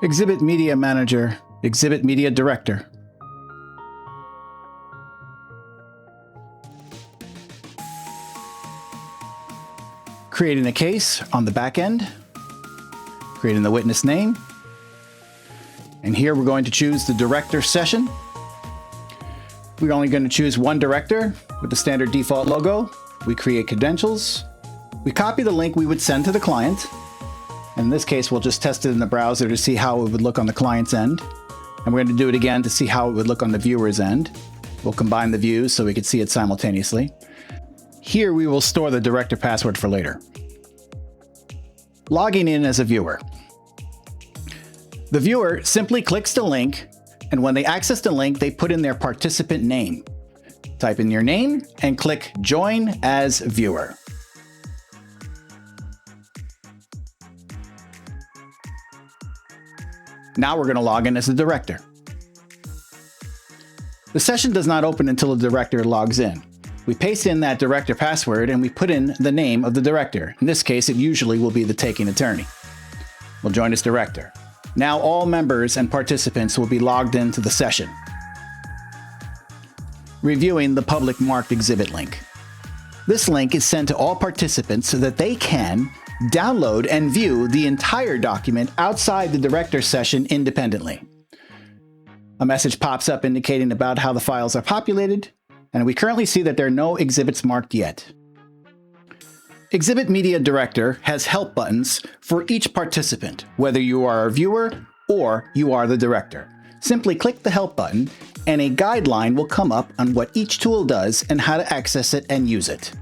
Exhibit Media Manager, Exhibit Media Director. Creating a case on the back end, creating the witness name, and here we're going to choose the director session. We're only going to choose one director with the standard default logo. We create credentials. We copy the link we would send to the client. In this case, we'll just test it in the browser to see how it would look on the client's end. And we're going to do it again to see how it would look on the viewer's end. We'll combine the views so we can see it simultaneously. Here we will store the director password for later. Logging in as a viewer. The viewer simply clicks the link, and when they access the link, they put in their participant name. Type in your name and click Join as Viewer. Now we're going to log in as the director. The session does not open until the director logs in. We paste in that director password and we put in the name of the director. In this case, it usually will be the taking attorney. We'll join as director. Now all members and participants will be logged into the session. Reviewing the public marked exhibit link. This link is sent to all participants so that they can download and view the entire document outside the director session independently. A message pops up indicating about how the files are populated, and we currently see that there are no exhibits marked yet. Exhibit Media Director has help buttons for each participant, whether you are a viewer or you are the director. Simply click the help button and a guideline will come up on what each tool does and how to access it and use it.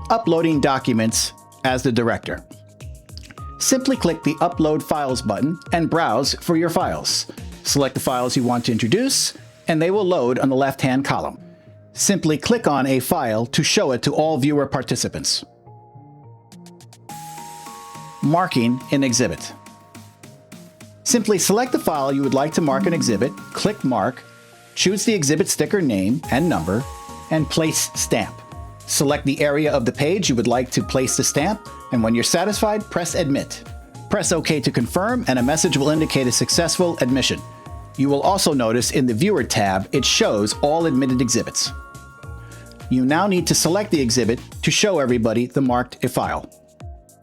Uploading documents as the director. Simply click the Upload Files button and browse for your files. Select the files you want to introduce, and they will load on the left-hand column. Simply click on a file to show it to all viewer participants. Marking an exhibit. Simply select the file you would like to mark an exhibit, click Mark, choose the exhibit sticker name and number, and place stamp. Select the area of the page you would like to place the stamp, and when you're satisfied, press Admit. Press OK to confirm, and a message will indicate a successful admission. You will also notice in the Viewer tab, it shows all admitted exhibits. You now need to select the exhibit to show everybody the marked file.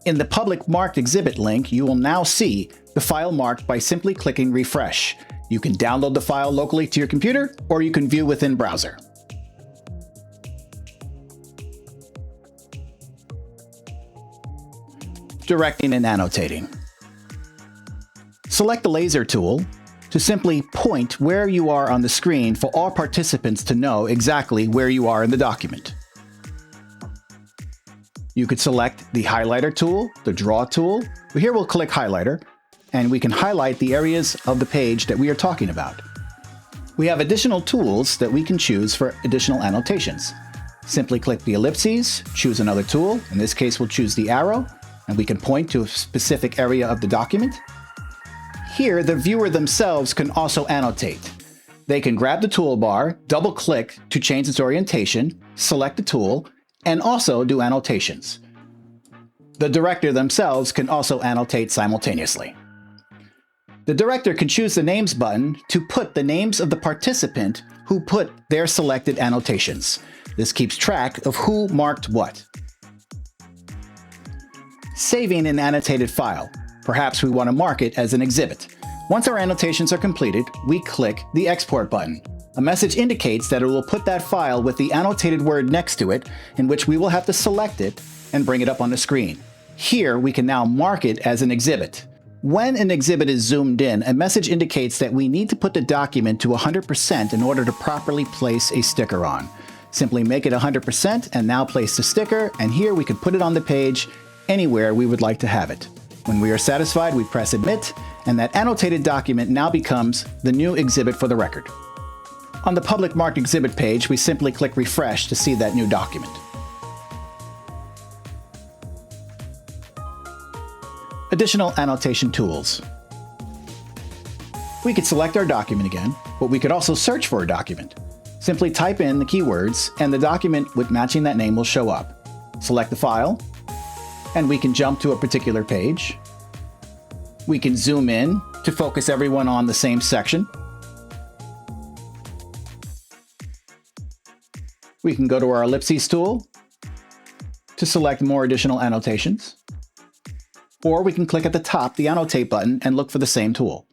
In the Public Marked Exhibit link, you will now see the file marked by simply clicking Refresh. You can download the file locally to your computer, or you can view within browser. Directing and annotating. Select the laser tool to simply point where you are on the screen for all participants to know exactly where you are in the document. You could select the highlighter tool, the draw tool, but here we'll click highlighter, and we can highlight the areas of the page that we are talking about. We have additional tools that we can choose for additional annotations. Simply click the ellipses, choose another tool. In this case, we'll choose the arrow, and we can point to a specific area of the document. Here, the viewer themselves can also annotate. They can grab the toolbar, double-click to change its orientation, select the tool, and also do annotations. The director themselves can also annotate simultaneously. The director can choose the Names button to put the names of the participant who put their selected annotations. This keeps track of who marked what. Saving an annotated file. Perhaps we want to mark it as an exhibit. Once our annotations are completed, we click the Export button. A message indicates that it will put that file with the annotated word next to it, in which we will have to select it and bring it up on the screen. Here, we can now mark it as an exhibit. When an exhibit is zoomed in, a message indicates that we need to put the document to 100% in order to properly place a sticker on. Simply make it 100% and now place the sticker, and here we can put it on the page anywhere we would like to have it. When we are satisfied, we press Admit, and that annotated document now becomes the new exhibit for the record. On the Public Marked Exhibit page, we simply click Refresh to see that new document. Additional annotation tools. We could select our document again, but we could also search for a document. Simply type in the keywords, and the document with matching that name will show up. Select the file, and we can jump to a particular page. We can zoom in to focus everyone on the same section. We can go to our ellipses tool to select more additional annotations. Or we can click at the top, the Annotate button, and look for the same tool.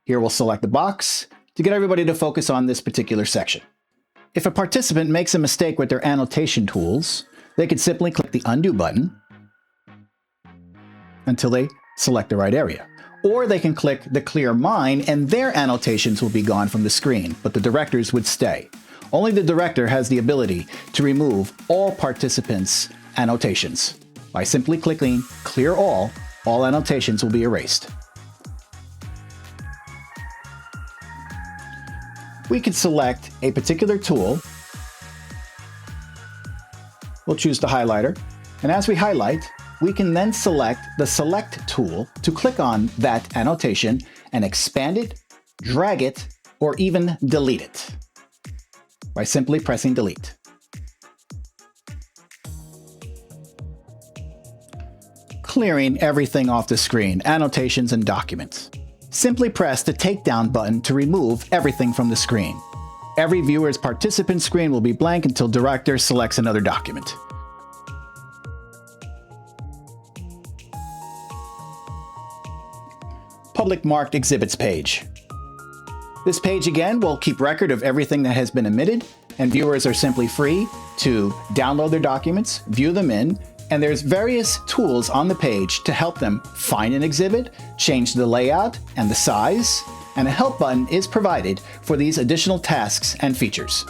Here we'll select the box to get everybody to focus on this particular section. If a participant makes a mistake with their annotation tools, they can simply click the Undo button until they select the right area. Or they can click the Clear Mine and their annotations will be gone from the screen, but the director's would stay. Only the director has the ability to remove all participants' annotations. By simply clicking Clear All annotations will be erased. We can select a particular tool. We'll choose the highlighter, and as we highlight, we can then select the Select tool to click on that annotation and expand it, drag it, or even delete it by simply pressing Delete. Clearing everything off the screen, annotations and documents. Simply press the Takedown button to remove everything from the screen. Every viewer's participant screen will be blank until director selects another document. Public Marked Exhibits page. This page again will keep record of everything that has been omitted, and viewers are simply free to download their documents, view them in, and there's various tools on the page to help them find an exhibit, change the layout and the size, and a help button is provided for these additional tasks and features.